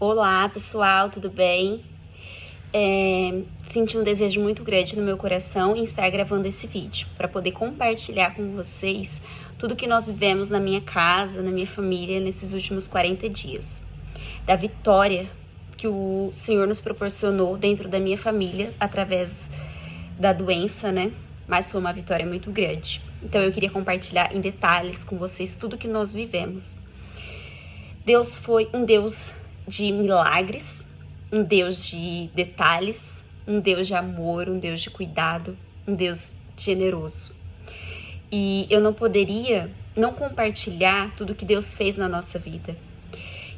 Olá, pessoal, tudo bem? Senti um desejo muito grande no meu coração em estar gravando esse vídeo para poder compartilhar com vocês tudo que nós vivemos na minha casa, na minha família nesses últimos 40 dias. Da vitória que o Senhor nos proporcionou dentro da minha família através da doença, né? Mas foi uma vitória muito grande. Então eu queria compartilhar em detalhes com vocês tudo que nós vivemos. Deus foi um Deus de milagres, um Deus de detalhes, um Deus de amor, um Deus de cuidado, um Deus generoso. E eu não poderia não compartilhar tudo que Deus fez na nossa vida.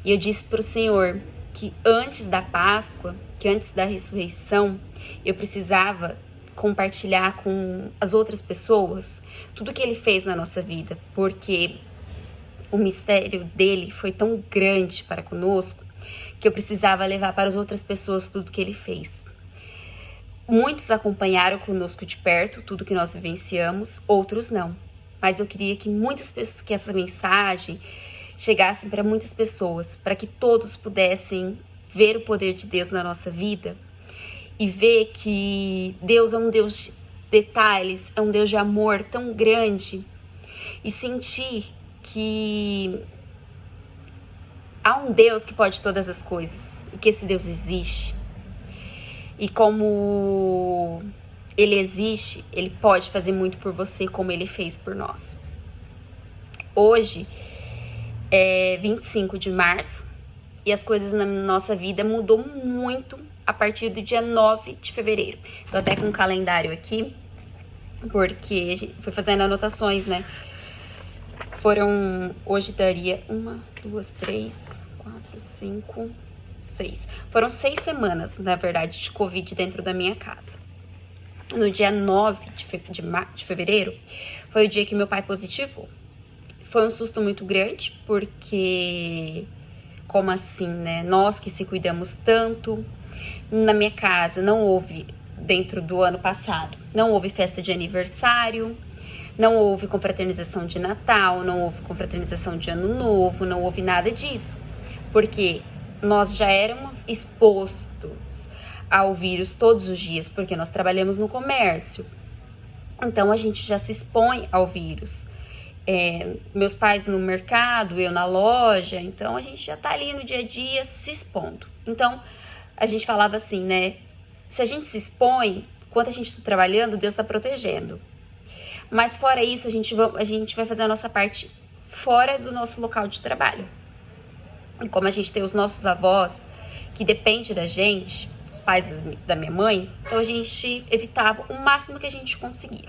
E eu disse para o Senhor que antes da Páscoa, que antes da ressurreição, eu precisava compartilhar com as outras pessoas tudo que Ele fez na nossa vida, porque o mistério dele foi tão grande para conosco que eu precisava levar para as outras pessoas tudo que ele fez. Muitos acompanharam conosco de perto tudo que nós vivenciamos, outros não. Mas eu queria que muitas pessoas, que essa mensagem chegasse para muitas pessoas, para que todos pudessem ver o poder de Deus na nossa vida e ver que Deus é um Deus de detalhes, é um Deus de amor tão grande e sentir que há um Deus que pode todas as coisas e que esse Deus existe. E como Ele existe, Ele pode fazer muito por você como Ele fez por nós. Hoje é 25 de março e as coisas na nossa vida mudou muito a partir do dia 9 de fevereiro. Tô até com um calendário aqui, porque a gente foi fazendo anotações, né? Hoje daria 1, 2, 3, 4, 5, 6. Foram 6 semanas, na verdade, de Covid dentro da minha casa. No dia 9 de fevereiro, foi o dia que meu pai positivou. Foi um susto muito grande, porque, como assim, né? Nós que se cuidamos tanto, na minha casa não houve, dentro do ano passado, não houve festa de aniversário, não houve confraternização de Natal, não houve confraternização de Ano Novo, não houve nada disso. Porque nós já éramos expostos ao vírus todos os dias, porque nós trabalhamos no comércio. Então, a gente já se expõe ao vírus. Meus pais no mercado, eu na loja, então a gente já tá ali no dia a dia se expondo. Então, a gente falava assim, né? Se a gente se expõe, enquanto a gente tá trabalhando, Deus tá protegendo. Mas fora isso, a gente vai fazer a nossa parte fora do nosso local de trabalho. E como a gente tem os nossos avós, que depende da gente, os pais da minha mãe, então a gente evitava o máximo que a gente conseguia.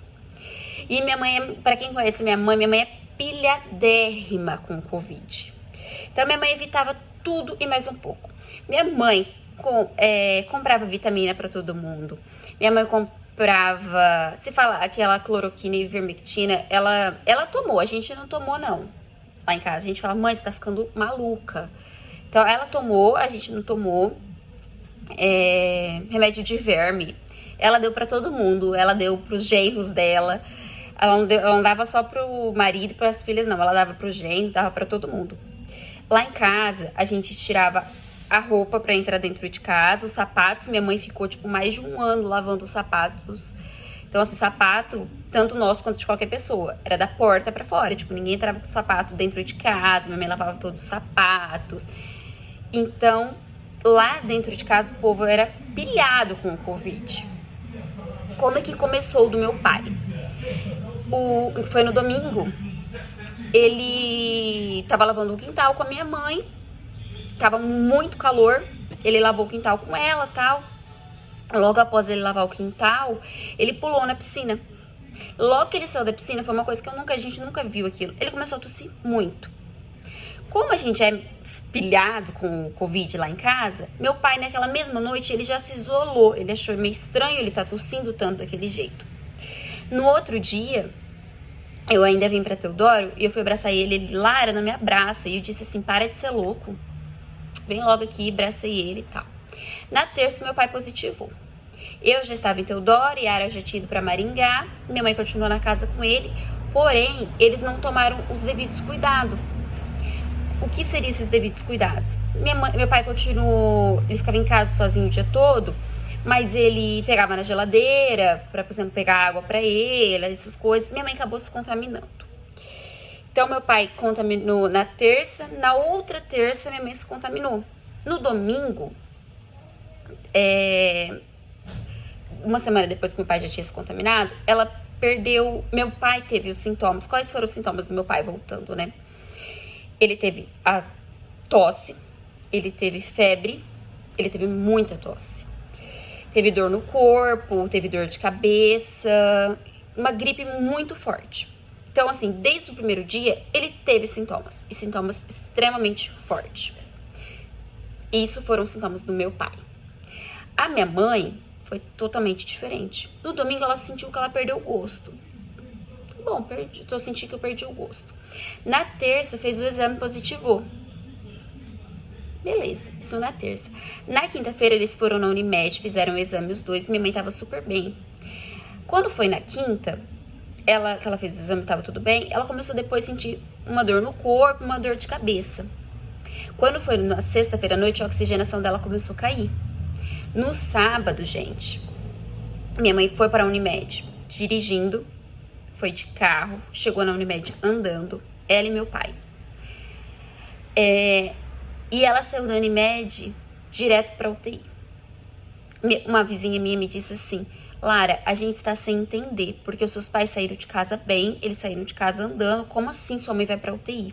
E minha mãe, para quem conhece minha mãe é pilhadérrima com o Covid. Então minha mãe evitava tudo e mais um pouco. Minha mãe comprava vitamina para todo mundo. Minha mãe comprava, se falar aquela cloroquina e ivermectina, ela tomou, a gente não tomou não. Lá em casa a gente fala, mãe, você tá ficando maluca. Então ela tomou, a gente não tomou. Remédio de verme, ela deu pra todo mundo, ela deu pros genros dela. Ela não dava só pro marido e pras filhas não, ela dava pro genro, dava pra todo mundo. Lá em casa a gente tirava a roupa pra entrar dentro de casa, os sapatos, minha mãe ficou mais de 1 ano lavando os sapatos. Então, assim, sapato, tanto nosso quanto de qualquer pessoa, era da porta pra fora, ninguém entrava com o sapato dentro de casa, minha mãe lavava todos os sapatos. Então, lá dentro de casa, o povo era pilhado com o Covid. Como é que começou do meu pai? Foi no domingo, ele tava lavando o quintal com a minha mãe, tava muito calor, ele lavou o quintal com ela e tal. Logo após ele lavar o quintal, ele pulou na piscina. Logo que ele saiu da piscina, foi uma coisa que a gente nunca viu aquilo. Ele começou a tossir muito. Como a gente é pilhado com o Covid lá em casa, meu pai naquela mesma noite, ele já se isolou. Ele achou meio estranho ele tá tossindo tanto daquele jeito. No outro dia, eu ainda vim pra Teodoro e eu fui abraçar ele lá, era na minha abraça. E eu disse assim, para de ser louco. Vem logo aqui, abracei ele e tal. Na terça, meu pai positivou. Eu já estava em Teodoro, Yara já tinha ido para Maringá, minha mãe continuou na casa com ele, porém, eles não tomaram os devidos cuidados. o que seriam esses devidos cuidados? Meu pai continuou, ele ficava em casa sozinho o dia todo, mas ele pegava na geladeira, para, por exemplo, pegar água para ele, essas coisas. Minha mãe acabou se contaminando. Então, meu pai contaminou na terça, na outra terça, minha mãe se contaminou. No domingo, uma semana depois que meu pai já tinha se contaminado, ela perdeu. Meu pai teve os sintomas. Quais foram os sintomas do meu pai, voltando, né? Ele teve a tosse, ele teve febre, ele teve muita tosse. Teve dor no corpo, teve dor de cabeça, uma gripe muito forte. Então, assim, desde o primeiro dia, ele teve sintomas, e sintomas extremamente fortes. Isso foram os sintomas do meu pai. A minha mãe foi totalmente diferente. No domingo, ela sentiu que ela perdeu o gosto. Bom, tô sentindo que eu perdi o gosto. Na terça, fez o exame positivo. Beleza, isso na terça. Na quinta-feira, eles foram na Unimed, fizeram o exame os dois. Minha mãe tava super bem. Quando foi na quinta, que ela fez o exame, tava tudo bem, ela começou depois a sentir uma dor no corpo, uma dor de cabeça. Quando foi na sexta-feira à noite, a oxigenação dela começou a cair. No sábado, gente, minha mãe foi para a Unimed, dirigindo, foi de carro, chegou na Unimed andando, ela e meu pai. E ela saiu da Unimed direto para UTI. Uma vizinha minha me disse assim: Lara, a gente está sem entender, porque os seus pais saíram de casa bem, eles saíram de casa andando, como assim sua mãe vai para UTI?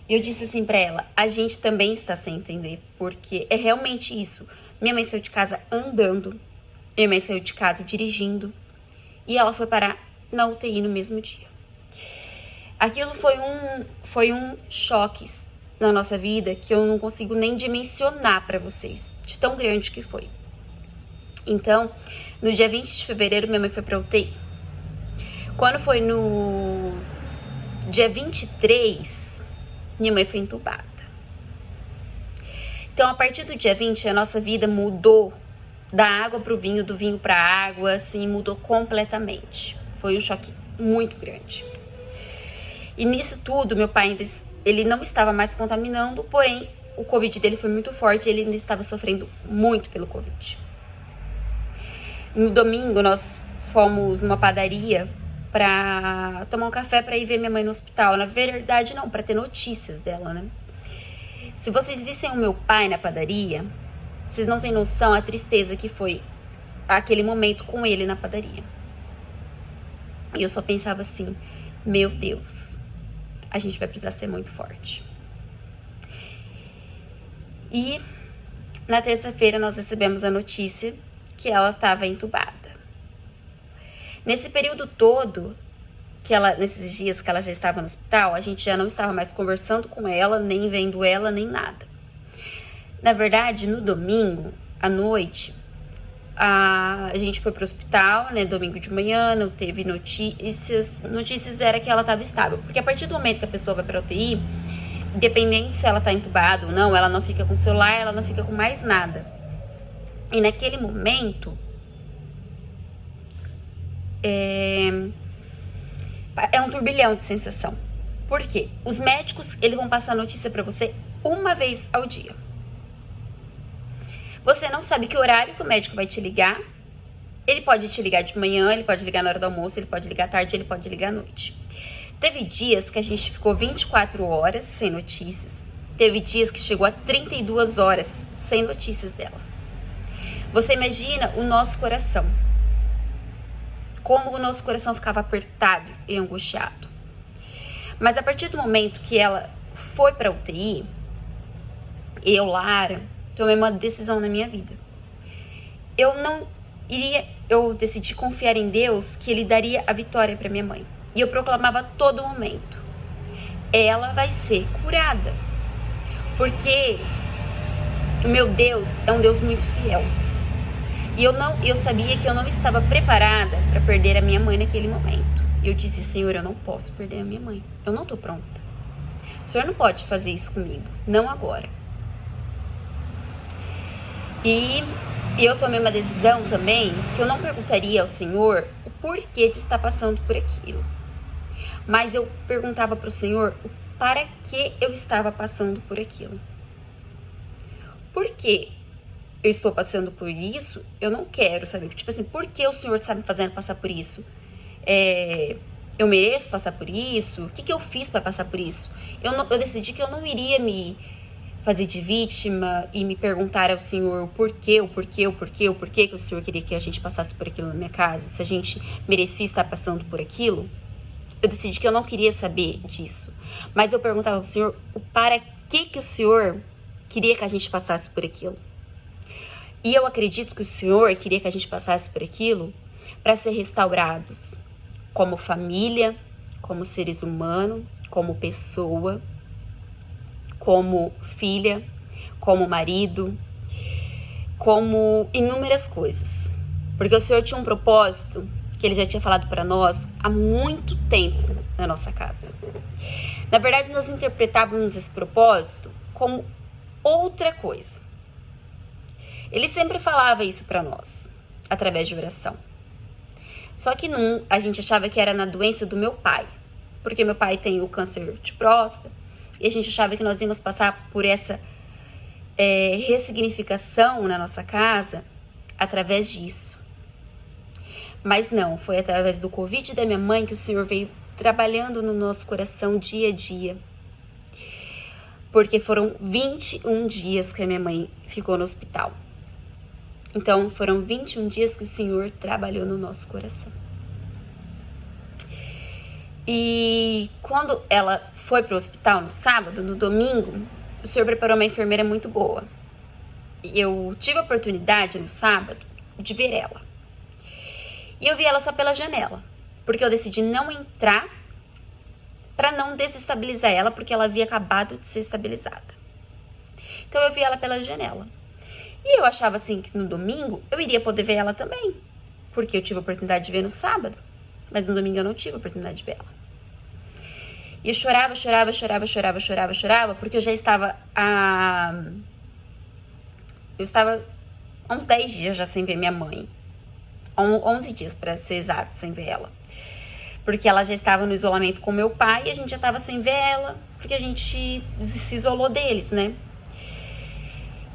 E eu disse assim para ela: a gente também está sem entender, porque é realmente isso. Minha mãe saiu de casa andando, minha mãe saiu de casa dirigindo, e ela foi parar na UTI no mesmo dia. Aquilo foi um choque na nossa vida que eu não consigo nem dimensionar para vocês, de tão grande que foi. Então, no dia 20 de fevereiro, minha mãe foi pra UTI. Quando foi no dia 23, minha mãe foi entubada. Então, a partir do dia 20, a nossa vida mudou da água pro vinho, do vinho pra água, assim, mudou completamente. Foi um choque muito grande. E nisso tudo, meu pai ele não estava mais contaminando, porém, o Covid dele foi muito forte e ele ainda estava sofrendo muito pelo Covid. No domingo, nós fomos numa padaria pra tomar um café pra ir ver minha mãe no hospital. Na verdade, não, pra ter notícias dela, né? Se vocês vissem o meu pai na padaria, vocês não têm noção a tristeza que foi aquele momento com ele na padaria. E eu só pensava assim: meu Deus, a gente vai precisar ser muito forte. E na terça-feira nós recebemos a notícia que ela estava entubada. Nesse período todo, nesses dias que ela já estava no hospital, a gente já não estava mais conversando com ela, nem vendo ela, nem nada. Na verdade, no domingo, à noite, a gente foi pro hospital, né, domingo de manhã, não teve notícias. Notícias era que ela estava estável, porque a partir do momento que a pessoa vai pra UTI, independente se ela tá entubada ou não, ela não fica com o celular, ela não fica com mais nada. E naquele momento, é um turbilhão de sensação. Por quê? Os médicos, eles vão passar a notícia pra você uma vez ao dia. Você não sabe que horário que o médico vai te ligar. Ele pode te ligar de manhã, ele pode ligar na hora do almoço, ele pode ligar à tarde, ele pode ligar à noite. Teve dias que a gente ficou 24 horas sem notícias. Teve dias que chegou a 32 horas sem notícias dela. Você imagina o nosso coração. Como o nosso coração ficava apertado e angustiado. Mas a partir do momento que ela foi para UTI, Lara, tomei uma decisão na minha vida. Eu decidi confiar em Deus, que Ele daria a vitória para minha mãe. E eu proclamava a todo momento: ela vai ser curada. Porque o meu Deus é um Deus muito fiel. E eu sabia que eu não estava preparada para perder a minha mãe naquele momento. E eu disse: Senhor, eu não posso perder a minha mãe. Eu não tô pronta. O Senhor não pode fazer isso comigo. Não agora. E eu tomei uma decisão também que eu não perguntaria ao Senhor o porquê de estar passando por aquilo. Mas eu perguntava para o Senhor para que eu estava passando por aquilo. Por que eu estou passando por isso? Eu não quero saber. Tipo assim, por que o Senhor está me fazendo passar por isso? Eu mereço passar por isso? O que eu fiz para passar por isso? Eu decidi que eu não iria me fazer de vítima e me perguntar ao Senhor o porquê que o Senhor queria que a gente passasse por aquilo na minha casa, se a gente merecia estar passando por aquilo. Eu decidi que eu não queria saber disso. Mas eu perguntava ao Senhor o para que o Senhor queria que a gente passasse por aquilo. E eu acredito que o Senhor queria que a gente passasse por aquilo para ser restaurados como família, como seres humanos, como pessoa, como filha, como marido, como inúmeras coisas. Porque o Senhor tinha um propósito que Ele já tinha falado para nós há muito tempo na nossa casa. Na verdade, nós interpretávamos esse propósito como outra coisa. Ele sempre falava isso para nós, através de oração. Só que a gente achava que era na doença do meu pai, porque meu pai tem o câncer de próstata, e a gente achava que nós íamos passar por essa ressignificação na nossa casa através disso. Mas não, foi através do Covid da minha mãe que o Senhor veio trabalhando no nosso coração dia a dia. Porque foram 21 dias que a minha mãe ficou no hospital. Então, foram 21 dias que o Senhor trabalhou no nosso coração. E quando ela foi para o hospital no sábado, no domingo, o Senhor preparou uma enfermeira muito boa. Eu tive a oportunidade no sábado de ver ela. E eu vi ela só pela janela, porque eu decidi não entrar para não desestabilizar ela, porque ela havia acabado de ser estabilizada. Então eu vi ela pela janela. E eu achava assim que no domingo eu iria poder ver ela também, porque eu tive a oportunidade de ver no sábado, mas no domingo eu não tive a oportunidade de ver ela. E eu chorava, porque eu já estava eu estava há uns 10 dias já sem ver minha mãe. 11 dias, para ser exato, sem ver ela. Porque ela já estava no isolamento com meu pai e a gente já estava sem ver ela, porque a gente se isolou deles, né?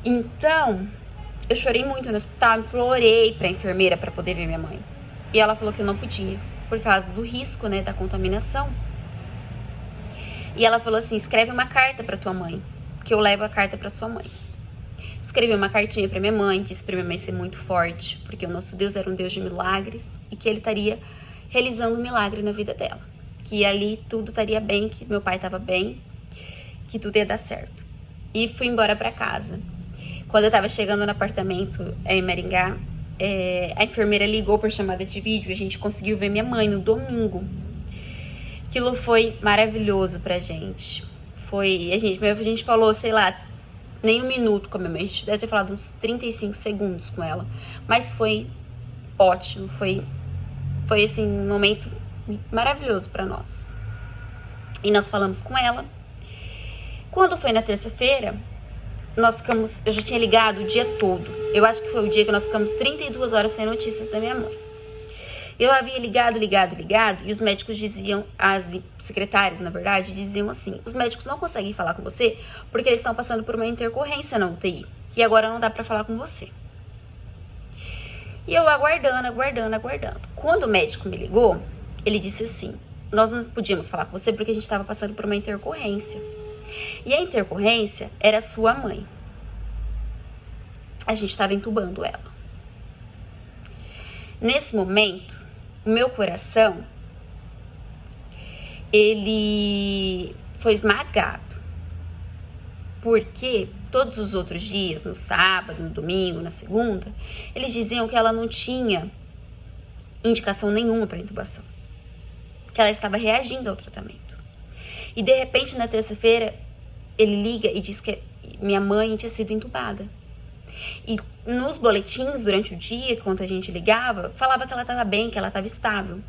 Então, eu chorei muito no hospital, implorei pra enfermeira para poder ver minha mãe. E ela falou que eu não podia, por causa do risco, né, da contaminação. E ela falou assim, escreve uma carta para tua mãe, que eu levo a carta para sua mãe. Escrevi uma cartinha para minha mãe, disse para minha mãe ser muito forte, porque o nosso Deus era um Deus de milagres e que Ele estaria realizando um milagre na vida dela. Que ali tudo estaria bem, que meu pai estava bem, que tudo ia dar certo. E fui embora para casa. Quando eu estava chegando no apartamento em Maringá, a enfermeira ligou por chamada de vídeo e a gente conseguiu ver minha mãe no domingo. Aquilo foi maravilhoso pra gente. A gente falou, sei lá, nem um minuto com a minha mãe. A gente deve ter falado uns 35 segundos com ela. Mas foi ótimo. Foi assim, um momento maravilhoso pra nós. E nós falamos com ela. Quando foi na terça-feira, eu já tinha ligado o dia todo. Eu acho que foi o dia que nós ficamos 32 horas sem notícias da minha mãe. Eu havia ligado, e os médicos diziam, as secretárias, na verdade, diziam assim, os médicos não conseguem falar com você porque eles estão passando por uma intercorrência na UTI. E agora não dá pra falar com você. E eu aguardando. Quando o médico me ligou, ele disse assim, nós não podíamos falar com você porque a gente estava passando por uma intercorrência. E a intercorrência era sua mãe. A gente estava entubando ela. Nesse momento, o meu coração, ele foi esmagado. Porque todos os outros dias, no sábado, no domingo, na segunda, eles diziam que ela não tinha indicação nenhuma para intubação. Que ela estava reagindo ao tratamento. E de repente, na terça-feira, ele liga e diz que minha mãe tinha sido entubada. E nos boletins, durante o dia, quando a gente ligava, falava que ela estava bem, que ela estava estável.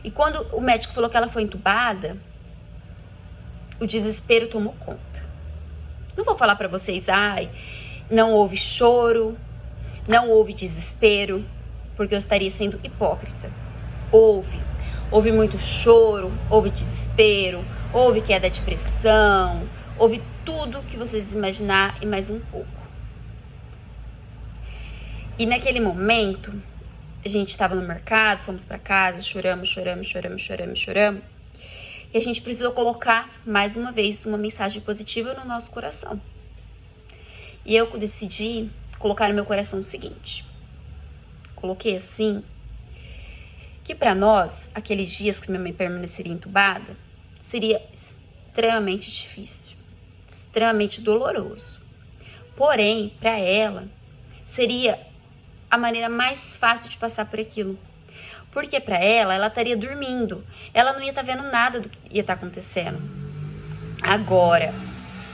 E quando o médico falou que ela foi entubada, o desespero tomou conta. Não vou falar pra vocês, não houve choro, não houve desespero, porque eu estaria sendo hipócrita. Houve muito choro, houve desespero, houve queda de pressão, houve tudo que vocês imaginar e mais um pouco. E naquele momento, a gente estava no mercado, fomos para casa, choramos. E a gente precisou colocar, mais uma vez, uma mensagem positiva no nosso coração. E eu decidi colocar no meu coração o seguinte. Coloquei assim, que para nós, aqueles dias que minha mãe permaneceria entubada, seria extremamente difícil, extremamente doloroso. Porém, para ela, seria a maneira mais fácil de passar por aquilo. Porque para ela estaria dormindo. Ela não ia estar vendo nada do que ia estar acontecendo. Agora,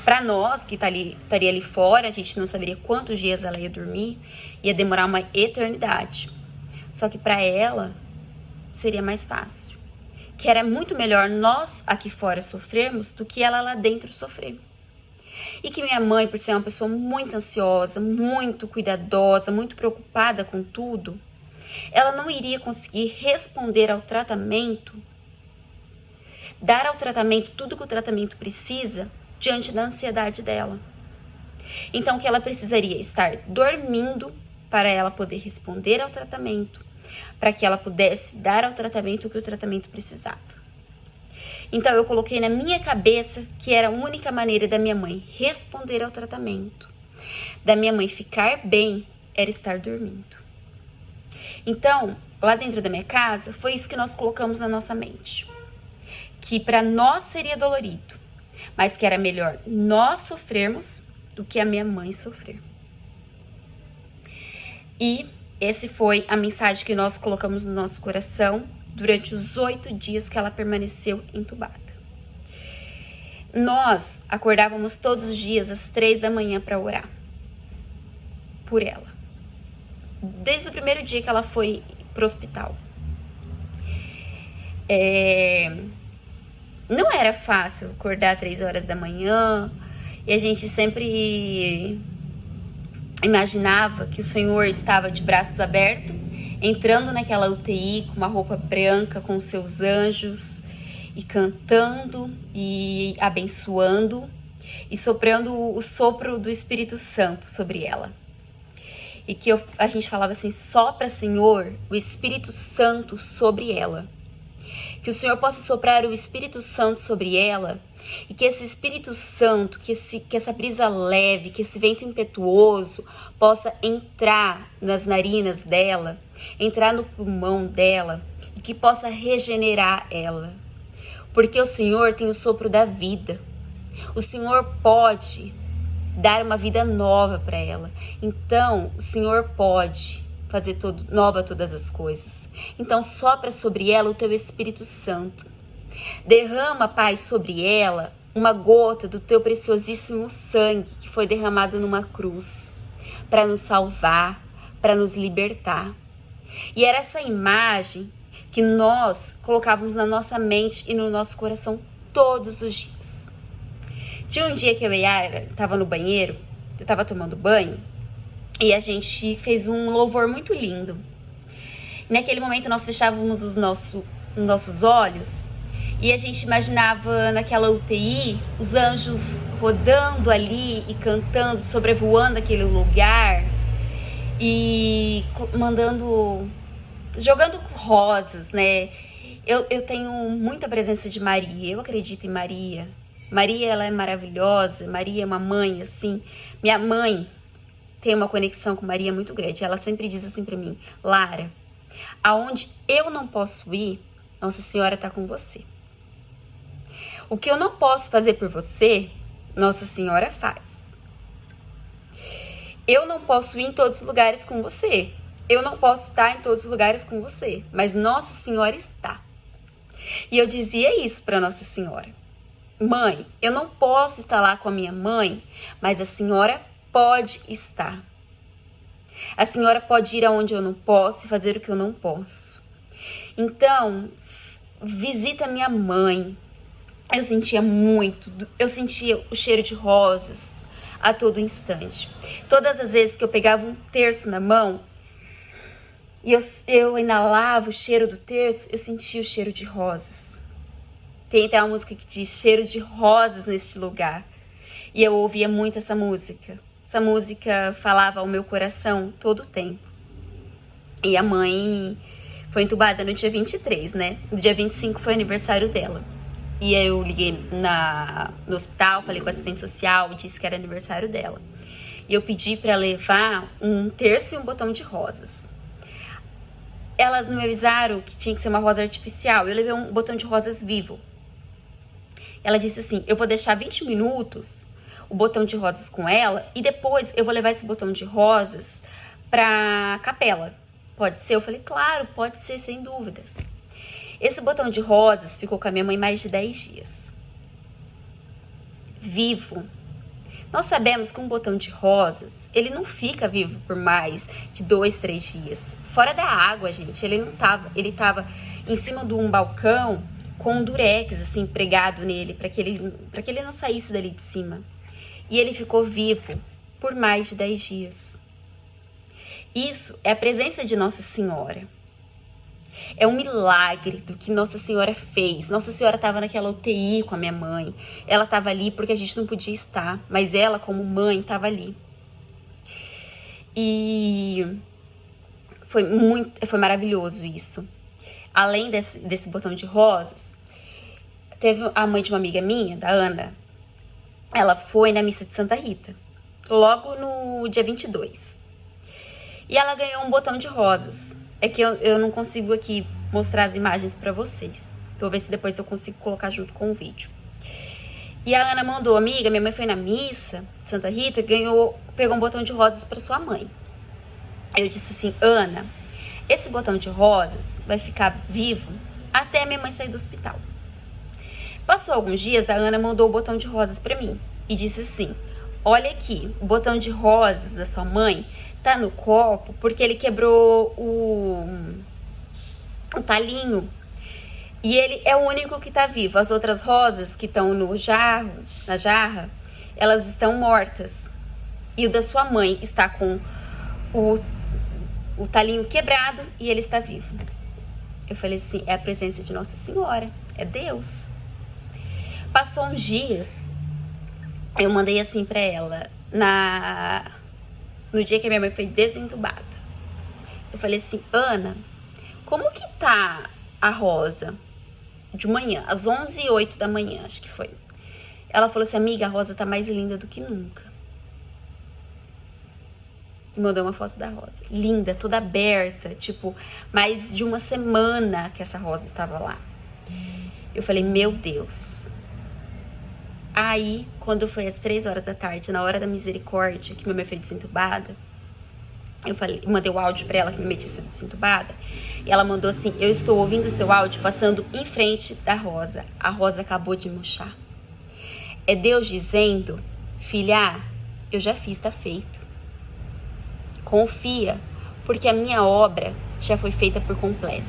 para nós que estaria ali fora, a gente não saberia quantos dias ela ia dormir. Ia demorar uma eternidade. Só que para ela, seria mais fácil. Que era muito melhor nós aqui fora sofrermos do que ela lá dentro sofrer. E que minha mãe, por ser uma pessoa muito ansiosa, muito cuidadosa, muito preocupada com tudo, ela não iria conseguir responder ao tratamento, dar ao tratamento tudo que o tratamento precisa diante da ansiedade dela. Então, que ela precisaria estar dormindo para ela poder responder ao tratamento, para que ela pudesse dar ao tratamento o que o tratamento precisava. Então, eu coloquei na minha cabeça que era a única maneira da minha mãe responder ao tratamento, da minha mãe ficar bem, era estar dormindo. Então, lá dentro da minha casa, foi isso que nós colocamos na nossa mente. Que para nós seria dolorido, mas que era melhor nós sofrermos do que a minha mãe sofrer. E essa foi a mensagem que nós colocamos no nosso coração durante os 8 dias que ela permaneceu entubada. Nós acordávamos todos os dias às 3 da manhã para orar por ela. Desde o primeiro dia que ela foi pro hospital. Não era fácil acordar às 3 horas da manhã, e a gente sempre imaginava que o Senhor estava de braços abertos, entrando naquela UTI com uma roupa branca, com seus anjos, e cantando e abençoando, e soprando o sopro do Espírito Santo sobre ela. E que a gente falava assim, sopra, Senhor, o Espírito Santo sobre ela. Que o Senhor possa soprar o Espírito Santo sobre ela, e que esse Espírito Santo, que essa brisa leve, que esse vento impetuoso possa entrar nas narinas dela, entrar no pulmão dela, e que possa regenerar ela. Porque o Senhor tem o sopro da vida. O Senhor pode dar uma vida nova para ela. Então, o Senhor pode fazer nova todas as coisas. Então, sopra sobre ela o teu Espírito Santo. Derrama, Pai, sobre ela uma gota do teu preciosíssimo sangue que foi derramado numa cruz para nos salvar, para nos libertar. E era essa imagem que nós colocávamos na nossa mente e no nosso coração todos os dias. Tinha um dia que eu e a Yara estava no banheiro, eu estava tomando banho, e a gente fez um louvor muito lindo. Naquele momento nós fechávamos os nossos olhos e a gente imaginava naquela UTI os anjos rodando ali e cantando, sobrevoando aquele lugar e jogando rosas, né? Eu tenho muita presença de Maria, eu acredito em Maria. Maria, ela é maravilhosa, Maria é uma mãe, assim. Minha mãe tem uma conexão com Maria muito grande. Ela sempre diz assim pra mim, Lara, aonde eu não posso ir, Nossa Senhora tá com você. O que eu não posso fazer por você, Nossa Senhora faz. Eu não posso ir em todos os lugares com você. Eu não posso estar em todos os lugares com você, mas Nossa Senhora está. E eu dizia isso para Nossa Senhora. Mãe, eu não posso estar lá com a minha mãe, mas a senhora pode estar. A senhora pode ir aonde eu não posso e fazer o que eu não posso. Então, visita minha mãe. Eu sentia o cheiro de rosas a todo instante. Todas as vezes que eu pegava um terço na mão, E eu inalava o cheiro do terço, eu sentia o cheiro de rosas. Tem até uma música que diz cheiro de rosas neste lugar. E eu ouvia muito essa música. Essa música falava ao meu coração todo o tempo. E a mãe foi entubada no dia 23, né? No dia 25 foi aniversário dela. E aí eu liguei no hospital, falei com a assistente social, disse que era aniversário dela. E eu pedi para levar um terço e um botão de rosas. Elas não me avisaram que tinha que ser uma rosa artificial. Eu levei um botão de rosas vivo. Ela disse assim, eu vou deixar 20 minutos o botão de rosas com ela e depois eu vou levar esse botão de rosas pra capela. Pode ser? Eu falei, claro, pode ser, sem dúvidas. Esse botão de rosas ficou com a minha mãe mais de 10 dias. Vivo. Nós sabemos que um botão de rosas, ele não fica vivo por mais de 2, 3 dias. Fora da água, gente, ele tava em cima de um balcão com um durex, assim, pregado nele, para que ele não saísse dali de cima. E ele ficou vivo por mais de 10 dias. Isso é a presença de Nossa Senhora. É um milagre do que Nossa Senhora fez. Nossa Senhora estava naquela UTI com a minha mãe. Ela estava ali porque a gente não podia estar, mas ela, como mãe, estava ali. E foi maravilhoso isso. Além desse botão de rosas, teve a mãe de uma amiga minha, da Ana. Ela foi na missa de Santa Rita, logo no dia 22. E ela ganhou um botão de rosas. É que eu não consigo aqui mostrar as imagens pra vocês. Vou ver se depois eu consigo colocar junto com o vídeo. E a Ana mandou, amiga, minha mãe foi na missa de Santa Rita, pegou um botão de rosas pra sua mãe. Eu disse assim, Ana, esse botão de rosas vai ficar vivo até a minha mãe sair do hospital. Passou alguns dias, a Ana mandou o botão de rosas pra mim e disse assim, olha aqui, o botão de rosas da sua mãe tá no copo porque ele quebrou o talinho e ele é o único que tá vivo. As outras rosas que estão na jarra, elas estão mortas. E o da sua mãe está com o talinho quebrado e ele está vivo. Eu falei assim, é a presença de Nossa Senhora, é Deus. Passou uns dias, eu mandei assim pra ela, no dia que a minha mãe foi desentubada. Eu falei assim, Ana, como que tá a Rosa? De manhã, às 11h08 da manhã, acho que foi. Ela falou assim, amiga, a Rosa tá mais linda do que nunca. E mandou uma foto da Rosa. Linda, toda aberta, tipo, mais de uma semana que essa Rosa estava lá. Eu falei, meu Deus. Aí, quando foi às 3 horas da tarde, na hora da misericórdia, que minha mãe foi desentubada, eu mandei o áudio pra ela que minha mãe tinha sido desentubada, e ela mandou assim, eu estou ouvindo o seu áudio passando em frente da Rosa. A Rosa acabou de murchar. É Deus dizendo, filha, eu já fiz, tá feito. Confia, porque a minha obra já foi feita por completo.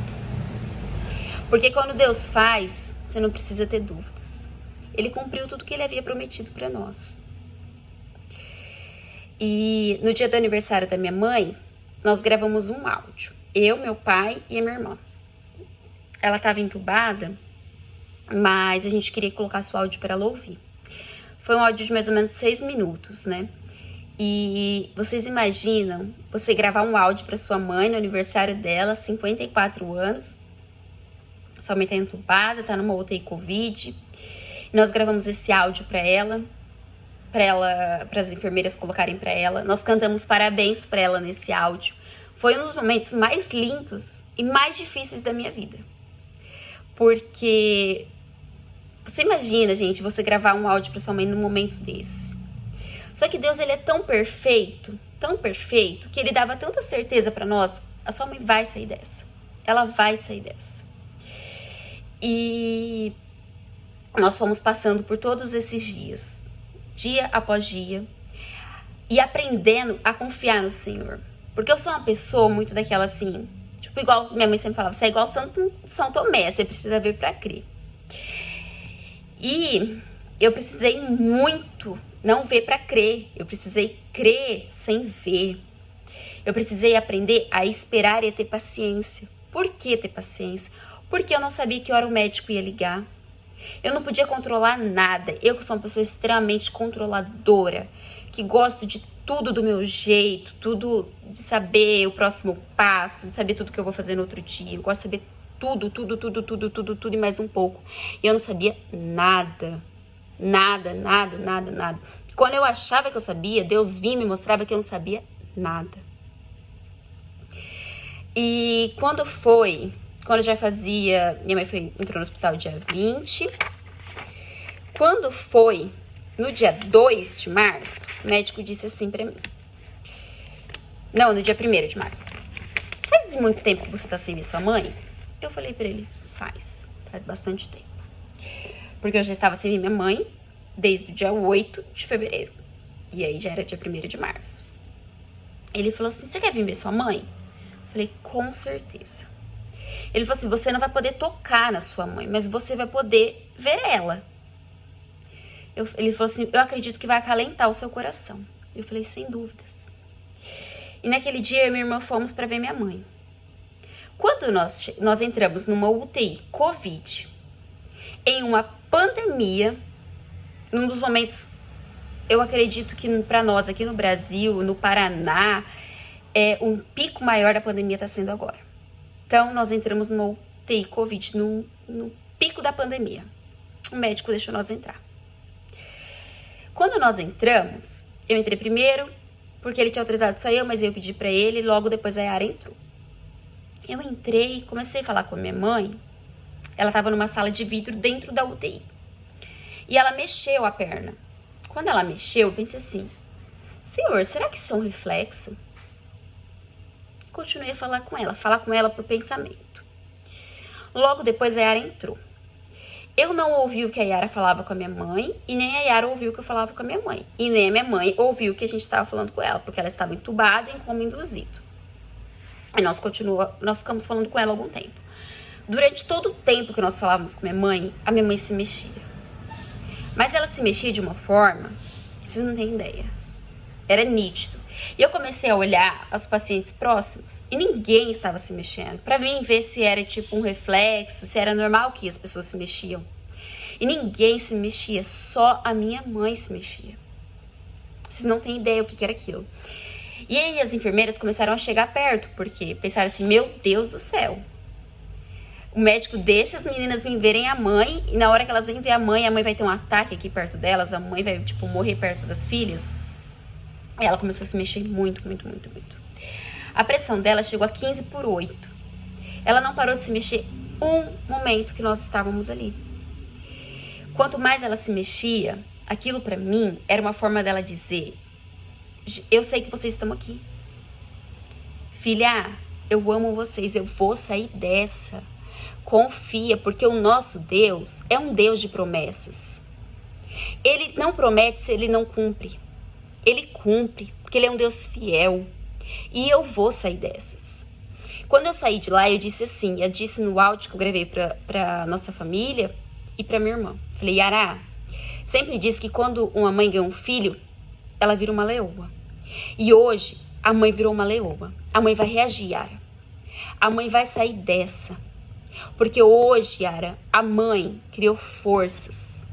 Porque quando Deus faz, você não precisa ter dúvidas. Ele cumpriu tudo que ele havia prometido para nós. E no dia do aniversário da minha mãe, nós gravamos um áudio. Eu, meu pai e a minha irmã. Ela estava entubada, mas a gente queria que colocasse o áudio para ela ouvir. Foi um áudio de mais ou menos 6 minutos, né? E vocês imaginam você gravar um áudio para sua mãe no aniversário dela, 54 anos. Sua mãe tá entubada, tá numa UTI Covid. Nós gravamos esse áudio para as enfermeiras colocarem para ela. Nós cantamos parabéns para ela nesse áudio. Foi um dos momentos mais lindos e mais difíceis da minha vida. Porque você imagina, gente, você gravar um áudio para sua mãe num momento desse. Só que Deus, ele é tão perfeito, que ele dava tanta certeza para nós, a sua mãe vai sair dessa. Ela vai sair dessa. E nós fomos passando por todos esses dias, dia após dia, e aprendendo a confiar no Senhor. Porque eu sou uma pessoa muito daquela assim, tipo, igual minha mãe sempre falava, você é igual São Tomé, você precisa ver pra crer. E eu precisei muito não ver pra crer, eu precisei crer sem ver. Eu precisei aprender a esperar e a ter paciência. Por que ter paciência? Porque eu não sabia que hora o médico ia ligar. Eu não podia controlar nada. Eu que sou uma pessoa extremamente controladora, que gosto de tudo do meu jeito, tudo de saber o próximo passo, de saber tudo que eu vou fazer no outro dia. Eu gosto de saber tudo e mais um pouco. E eu não sabia nada. Nada. Quando eu achava que eu sabia, Deus vinha e me mostrava que eu não sabia nada. E quando já fazia, minha mãe entrou no hospital dia 20. Quando foi no dia 2 de março, o médico disse assim pra mim. Não, no dia 1º de março. Faz muito tempo que você tá sem ver sua mãe? Eu falei pra ele, faz bastante tempo. Porque eu já estava sem ver minha mãe desde o dia 8 de fevereiro. E aí já era dia 1º de março. Ele falou assim, você quer vir ver sua mãe? Eu falei, com certeza. Ele falou assim, você não vai poder tocar na sua mãe, mas você vai poder ver ela. Ele falou assim, eu acredito que vai acalentar o seu coração. Eu falei, sem dúvidas. E naquele dia eu e minha irmã fomos para ver minha mãe. Quando nós entramos numa UTI Covid, em uma pandemia, num dos momentos, eu acredito que para nós aqui no Brasil, no Paraná, um pico maior da pandemia está sendo agora. Então, nós entramos numa UTI Covid, no pico da pandemia. O médico deixou nós entrar. Quando nós entramos, eu entrei primeiro, porque ele tinha autorizado só eu, mas eu pedi para ele, logo depois a Yara entrou. Eu entrei, comecei a falar com a minha mãe, ela estava numa sala de vidro dentro da UTI. E ela mexeu a perna. Quando ela mexeu, eu pensei assim, Senhor, será que isso é um reflexo? Continuei a falar com ela por pensamento. Logo depois a Yara entrou. Eu não ouvi o que a Yara falava com a minha mãe, e nem a Yara ouviu o que eu falava com a minha mãe. E nem a minha mãe ouviu o que a gente estava falando com ela, porque ela estava entubada em coma induzido. E nós ficamos falando com ela algum tempo. Durante todo o tempo que nós falávamos com minha mãe, a minha mãe se mexia. Mas ela se mexia de uma forma que vocês não têm ideia. Era nítido. E eu comecei a olhar os pacientes próximos e ninguém estava se mexendo. Pra mim, ver se era tipo um reflexo, se era normal que as pessoas se mexiam. E ninguém se mexia, só a minha mãe se mexia. Vocês não têm ideia o que era aquilo. E aí as enfermeiras começaram a chegar perto, porque pensaram assim, meu Deus do céu. O médico deixa as meninas virem verem a mãe, e na hora que elas vêm ver a mãe vai ter um ataque aqui perto delas, a mãe vai, tipo, morrer perto das filhas. Aí ela começou a se mexer muito. A pressão dela chegou a 15/8. Ela não parou de se mexer um momento que nós estávamos ali. Quanto mais ela se mexia, aquilo pra mim era uma forma dela dizer, eu sei que vocês estão aqui. Filha, eu amo vocês, eu vou sair dessa. Confia, porque o nosso Deus é um Deus de promessas. Ele não promete se ele não cumpre. Ele cumpre, porque ele é um Deus fiel. E eu vou sair dessas. Quando eu saí de lá, eu disse assim, eu disse no áudio que eu gravei pra nossa família e pra minha irmã. Falei, Yara, sempre diz que quando uma mãe ganha um filho, ela vira uma leoa. E hoje, a mãe virou uma leoa. A mãe vai reagir, Yara. A mãe vai sair dessa. Porque hoje, Yara, a mãe criou forças.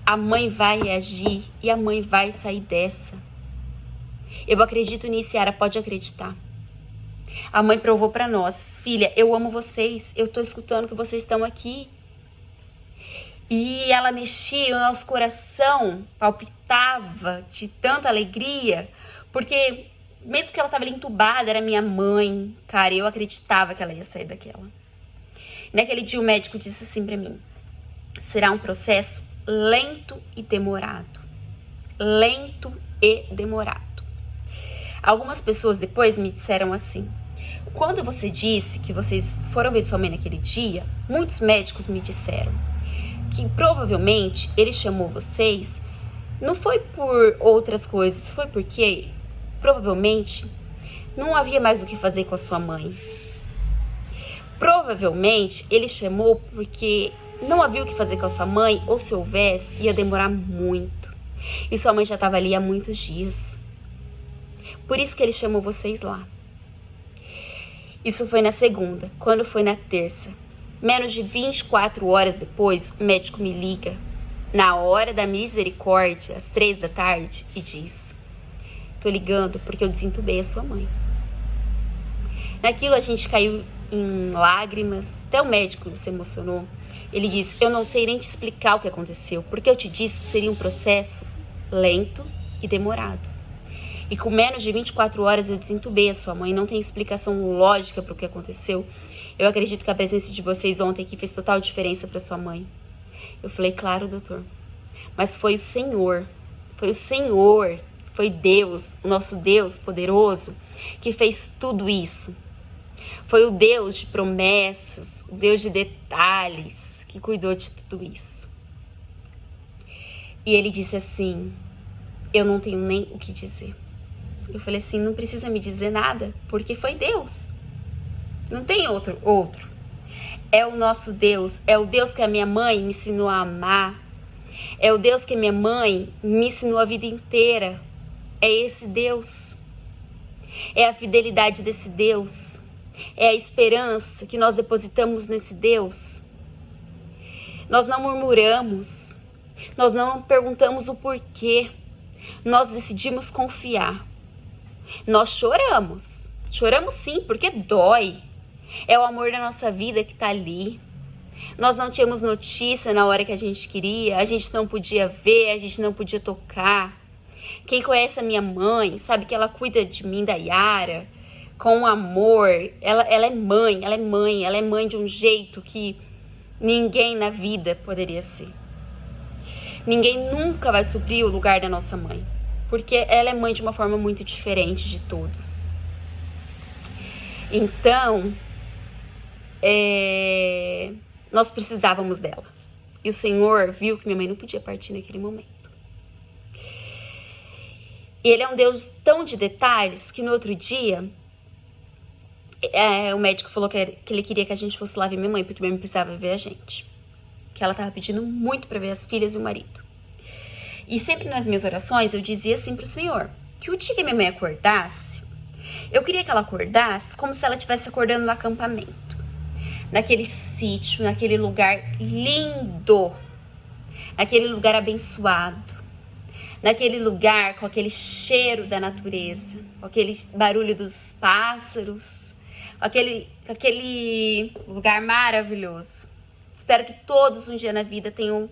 A mãe vai reagir e a mãe vai sair dessa. Eu acredito nisso, Yara, pode acreditar. A mãe provou pra nós, filha, eu amo vocês, eu tô escutando que vocês estão aqui. E ela mexia, o nosso coração palpitava de tanta alegria, porque mesmo que ela tava ali entubada, era minha mãe, cara, eu acreditava que ela ia sair daquela. Naquele dia o médico disse assim pra mim, será um processo lento e demorado. Lento e demorado. Algumas pessoas depois me disseram assim, quando você disse que vocês foram ver sua mãe naquele dia, muitos médicos me disseram que provavelmente ele chamou vocês, não foi por outras coisas, foi porque provavelmente não havia mais o que fazer com a sua mãe. Provavelmente ele chamou porque não havia o que fazer com a sua mãe, ou se houvesse, ia demorar muito. E sua mãe já estava ali há muitos dias. Por isso que ele chamou vocês lá. Isso foi na segunda. Quando foi na terça? Menos de 24 horas depois, o médico me liga, na hora da misericórdia, às 3 da tarde, e diz: tô ligando porque eu desentubei a sua mãe. Naquilo a gente caiu em lágrimas, até o médico se emocionou. Ele disse: eu não sei nem te explicar o que aconteceu, porque eu te disse que seria um processo lento e demorado. E com menos de 24 horas eu desentubei a sua mãe, não tem explicação lógica para o que aconteceu. Eu acredito que a presença de vocês ontem aqui fez total diferença para sua mãe. Eu falei: claro, doutor, mas foi o Senhor, foi Deus, o nosso Deus poderoso, que fez tudo isso. Foi o Deus de promessas, o Deus de detalhes, que cuidou de tudo isso. E ele disse assim: eu não tenho nem o que dizer. Eu falei assim: não precisa me dizer nada, porque foi Deus. Não tem outro. É o nosso Deus, é o Deus que a minha mãe me ensinou a amar. É o Deus que a minha mãe me ensinou a vida inteira. É esse Deus. É a fidelidade desse Deus. É a esperança que nós depositamos nesse Deus. Nós não murmuramos. Nós não perguntamos o porquê. Nós decidimos confiar. Nós choramos. Choramos sim, porque dói. É o amor da nossa vida que está ali. Nós não tínhamos notícia na hora que a gente queria. A gente não podia ver, a gente não podia tocar. Quem conhece a minha mãe sabe que ela cuida de mim, da Yara, com amor. Ela é mãe de um jeito que ninguém na vida poderia ser. Ninguém nunca vai suprir o lugar da nossa mãe, porque ela é mãe de uma forma muito diferente de todas. Então, nós precisávamos dela. E o Senhor viu que minha mãe não podia partir naquele momento. E Ele é um Deus tão de detalhes que no outro dia, o médico falou que ele queria que a gente fosse lá ver minha mãe, porque minha mãe precisava ver a gente. Que ela estava pedindo muito para ver as filhas e o marido. E sempre nas minhas orações eu dizia assim pro Senhor, que o dia que minha mãe acordasse, eu queria que ela acordasse como se ela estivesse acordando no acampamento. Naquele sítio, naquele lugar lindo, naquele lugar abençoado, naquele lugar com aquele cheiro da natureza, com aquele barulho dos pássaros, com aquele lugar maravilhoso. Espero que todos um dia na vida tenham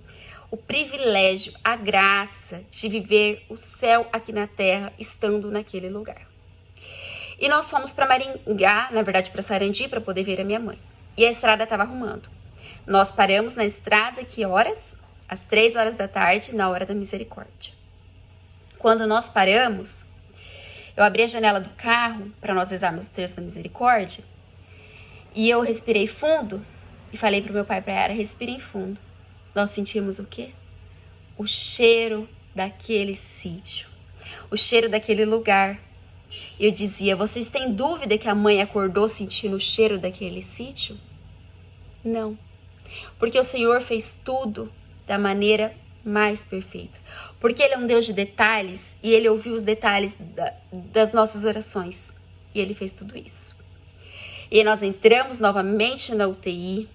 o privilégio, a graça de viver o céu aqui na terra, estando naquele lugar. E nós fomos para Maringá, na verdade para Sarandi, para poder ver a minha mãe. E a estrada estava arrumando. Nós paramos na estrada, que horas? Às 3 horas da tarde, na hora da misericórdia. Quando nós paramos, eu abri a janela do carro para nós rezarmos o terço da misericórdia e eu respirei fundo e falei para o meu pai e para a Yara: respirem fundo. Nós sentimos o quê? O cheiro daquele sítio, o cheiro daquele lugar. E eu dizia: vocês têm dúvida que a mãe acordou sentindo o cheiro daquele sítio? Não, porque o Senhor fez tudo da maneira mais perfeita, porque Ele é um Deus de detalhes e Ele ouviu os detalhes das nossas orações e Ele fez tudo isso. E nós entramos novamente na UTI,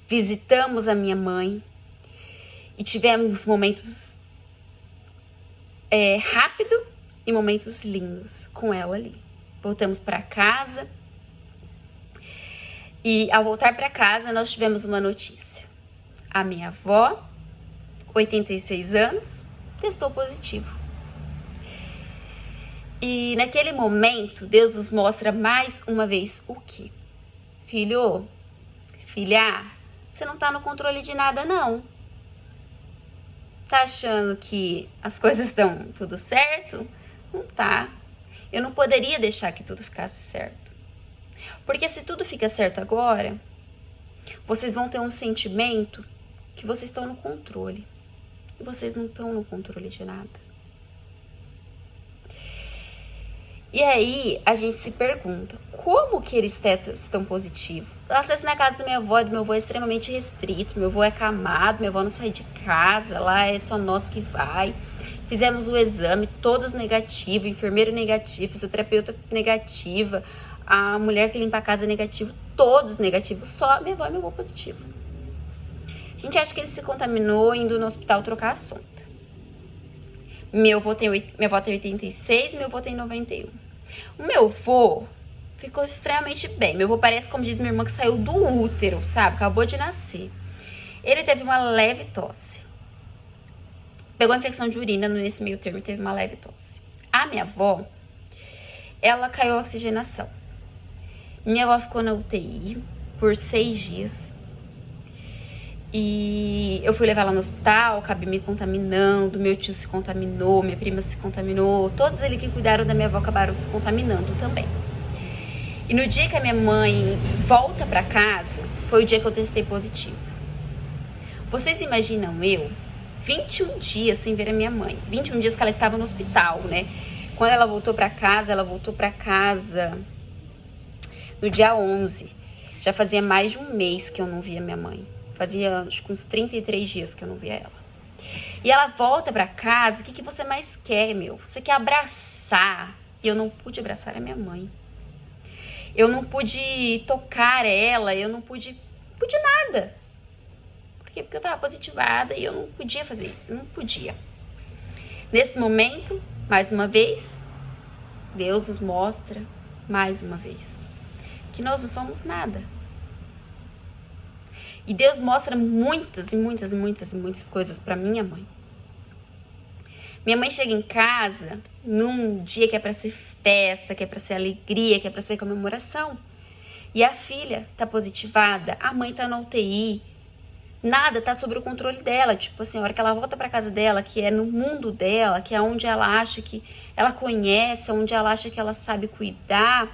visitamos a minha mãe e tivemos momentos rápido e momentos lindos com ela ali. Voltamos para casa e ao voltar para casa nós tivemos uma notícia. A minha avó, 86 anos, testou positivo. E naquele momento Deus nos mostra mais uma vez o quê? Filho, filha, você não tá no controle de nada não. Tá achando que as coisas estão tudo certo? Não tá. Eu não poderia deixar que tudo ficasse certo. Porque se tudo fica certo agora, vocês vão ter um sentimento que vocês estão no controle. E vocês não estão no controle de nada. E aí a gente se pergunta, como que eles estão positivos? O acesso na casa da minha avó e do meu avô é extremamente restrito, meu avô é acamado, minha avó não sai de casa, lá é só nós que vai. Fizemos o exame, todos negativos, enfermeiro negativo, fisioterapeuta negativa, A mulher que limpa a casa é negativo, todos negativos, só minha avó e meu avô positivo. A gente acha que ele se contaminou indo no hospital trocar a sonda. Minha avó tem 86, meu avô tem 91. O meu avô ficou extremamente bem. Meu avô parece, como diz minha irmã, que saiu do útero, sabe? Acabou de nascer. Ele teve uma leve tosse. Pegou infecção de urina nesse meio termo e teve uma leve tosse. A minha avó, ela caiu a oxigenação. Minha avó ficou na UTI por 6 dias. E eu fui levar ela no hospital, acabei me contaminando, meu tio se contaminou, minha prima se contaminou, todos eles que cuidaram da minha avó acabaram se contaminando também. E no dia que a minha mãe volta pra casa, foi o dia que eu testei positivo. Vocês imaginam 21 dias sem ver a minha mãe, 21 dias que ela estava no hospital, né? Quando ela voltou pra casa no dia 11. Já fazia mais de um mês que eu não via minha mãe. Fazia acho que uns 33 dias que eu não via ela. E ela volta pra casa, o que você mais quer, meu? Você quer abraçar. E eu não pude abraçar a minha mãe. Eu não pude tocar ela, eu não pude nada. Por quê? Porque eu tava positivada e eu não podia fazer, eu não podia. Nesse momento, mais uma vez, Deus nos mostra, mais uma vez, que nós não somos nada. E Deus mostra muitas coisas pra minha mãe. Minha mãe chega em casa num dia que é pra ser festa, que é pra ser alegria, que é pra ser comemoração. E a filha tá positivada, a mãe tá na UTI. Nada tá sob o controle dela. Tipo assim, a hora que ela volta pra casa dela, que é no mundo dela, que é onde ela acha que ela conhece, onde ela acha que ela sabe cuidar.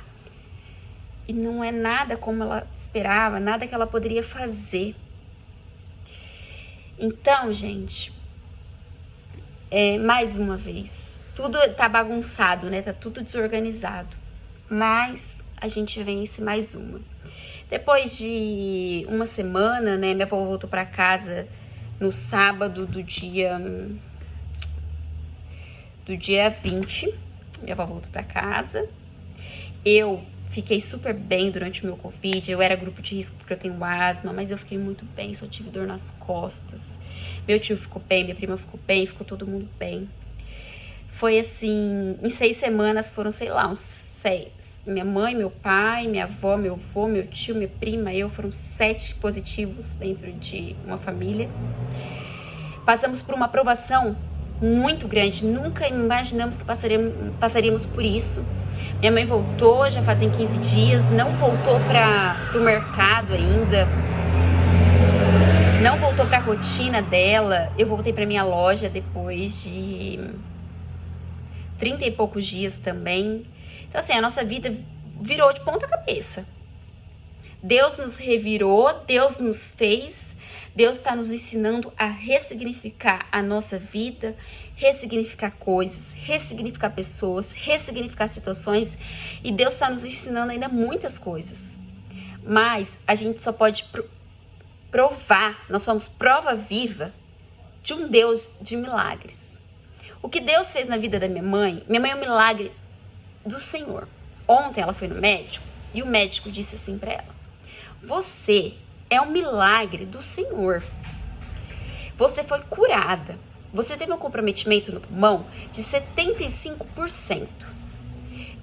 E não é nada como ela esperava, nada que ela poderia fazer. Então, gente, mais uma vez, tudo tá bagunçado, né? Tá tudo desorganizado. Mas a gente vence mais uma. Depois de uma semana, né? Minha avó voltou pra casa no sábado do dia 20. Minha avó voltou pra casa. Eu fiquei super bem durante o meu Covid. Eu era grupo de risco porque eu tenho asma, mas eu fiquei muito bem, só tive dor nas costas. Meu tio ficou bem, minha prima ficou bem, ficou todo mundo bem. Foi assim, em 6 semanas foram, sei lá, uns 6. Minha mãe, meu pai, minha avó, meu avô, meu tio, minha prima, eu, foram 7 positivos dentro de uma família. Passamos por uma aprovação muito grande, nunca imaginamos que passaríamos por isso. Minha mãe voltou, já fazem 15 dias, não voltou para o mercado ainda, não voltou para a rotina dela. Eu voltei para minha loja depois de 30 e poucos dias também. Então assim, a nossa vida virou de ponta cabeça. Deus nos revirou, Deus nos fez. Deus está nos ensinando a ressignificar a nossa vida, ressignificar coisas, ressignificar pessoas, ressignificar situações. E Deus está nos ensinando ainda muitas coisas. Mas a gente só pode provar, nós somos prova viva de um Deus de milagres. O que Deus fez na vida da minha mãe é um milagre do Senhor. Ontem ela foi no médico e o médico disse assim para ela: você é um milagre do Senhor. Você foi curada. Você teve um comprometimento no pulmão de 75%.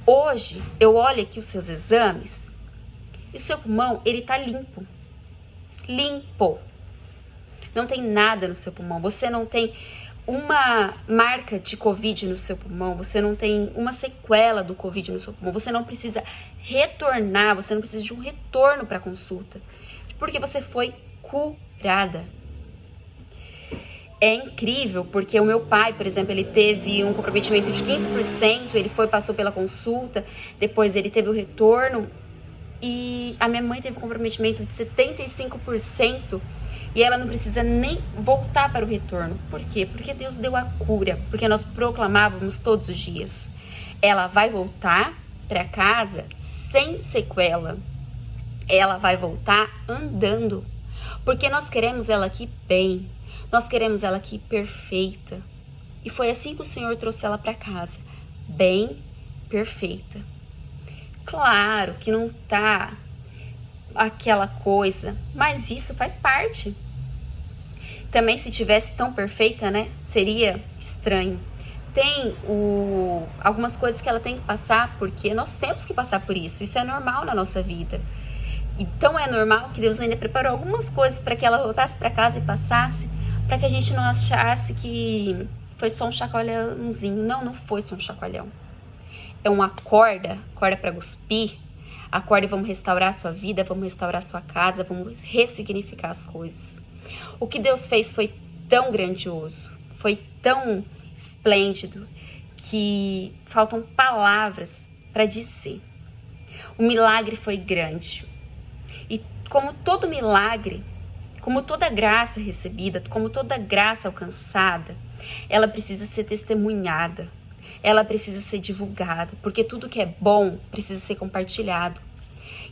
Hoje, eu olho aqui os seus exames e o seu pulmão, ele tá limpo. Limpo. Não tem nada no seu pulmão. Você não tem uma marca de Covid no seu pulmão. Você não tem uma sequela do Covid no seu pulmão. Você não precisa retornar. Você não precisa de um retorno para consulta. Porque você foi curada. É incrível, porque o meu pai, por exemplo, ele teve um comprometimento de 15%, ele passou pela consulta, depois ele teve o retorno, e a minha mãe teve um comprometimento de 75%, e ela não precisa nem voltar para o retorno. Por quê? Porque Deus deu a cura, porque nós proclamávamos todos os dias: ela vai voltar para casa sem sequela. Ela vai voltar andando, porque nós queremos ela aqui bem, nós queremos ela aqui perfeita. E foi assim que o Senhor trouxe ela para casa, bem, perfeita. Claro que não tá aquela coisa, mas isso faz parte. Também se tivesse tão perfeita, né, seria estranho. Tem algumas coisas que ela tem que passar, porque nós temos que passar por isso. Isso é normal na nossa vida. Então é normal que Deus ainda preparou algumas coisas para que ela voltasse para casa e passasse, para que a gente não achasse que foi só um chacoalhãozinho. Não, não foi só um chacoalhão. É uma corda para cuspir. Acorda e vamos restaurar a sua vida, vamos restaurar a sua casa, vamos ressignificar as coisas. O que Deus fez foi tão grandioso, foi tão esplêndido, que faltam palavras para dizer. O milagre foi grande. E como todo milagre, como toda graça recebida, como toda graça alcançada, ela precisa ser testemunhada. Ela precisa ser divulgada, porque tudo que é bom precisa ser compartilhado.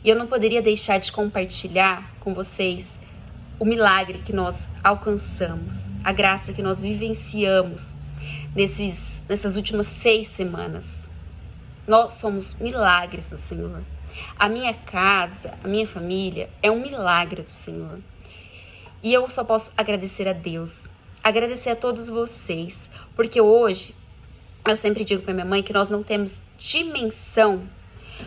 E eu não poderia deixar de compartilhar com vocês o milagre que nós alcançamos, a graça que nós vivenciamos nessas últimas 6 semanas. Nós somos milagres do Senhor. A minha casa, a minha família é um milagre do Senhor. E eu só posso agradecer a Deus, agradecer a todos vocês, porque hoje eu sempre digo para minha mãe que nós não temos dimensão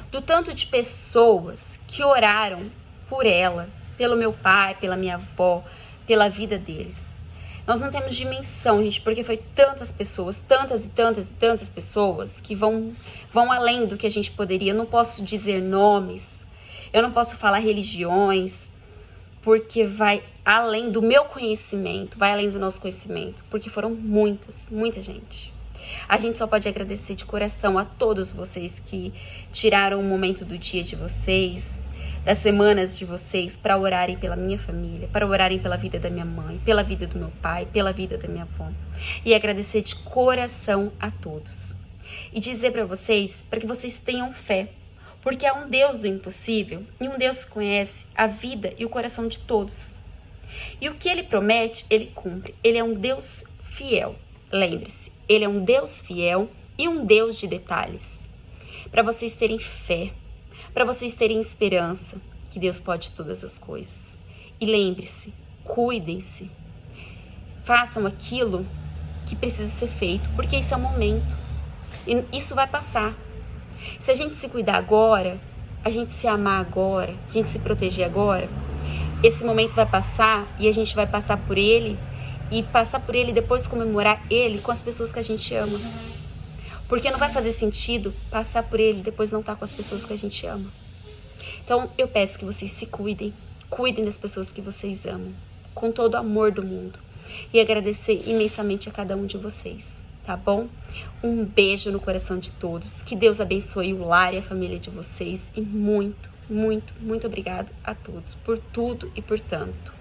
do tanto de pessoas que oraram por ela, pelo meu pai, pela minha avó, pela vida deles. Nós não temos dimensão, gente, porque foi tantas pessoas, tantas e tantas e tantas pessoas que vão além do que a gente poderia. Eu não posso dizer nomes, eu não posso falar religiões, porque vai além do meu conhecimento, vai além do nosso conhecimento, porque foram muita gente. A gente só pode agradecer de coração a todos vocês que tiraram um momento do dia de vocês, das semanas de vocês, para orarem pela minha família, para orarem pela vida da minha mãe, pela vida do meu pai, pela vida da minha avó. E agradecer de coração a todos. E dizer para vocês, para que vocês tenham fé, porque há um Deus do impossível e um Deus que conhece a vida e o coração de todos. E o que Ele promete, Ele cumpre. Ele é um Deus fiel. Lembre-se, Ele é um Deus fiel e um Deus de detalhes. Para vocês terem fé, para vocês terem esperança que Deus pode todas as coisas. E lembre-se, cuidem-se, façam aquilo que precisa ser feito, porque esse é o momento. E isso vai passar. Se a gente se cuidar agora, a gente se amar agora, a gente se proteger agora, esse momento vai passar e a gente vai passar por ele e passar por ele e depois comemorar ele com as pessoas que a gente ama. Porque não vai fazer sentido passar por ele e depois não estar com as pessoas que a gente ama. Então eu peço que vocês se cuidem, cuidem das pessoas que vocês amam, com todo o amor do mundo. E agradecer imensamente a cada um de vocês, tá bom? Um beijo no coração de todos. Que Deus abençoe o lar e a família de vocês. E muito obrigado a todos por tudo e por tanto.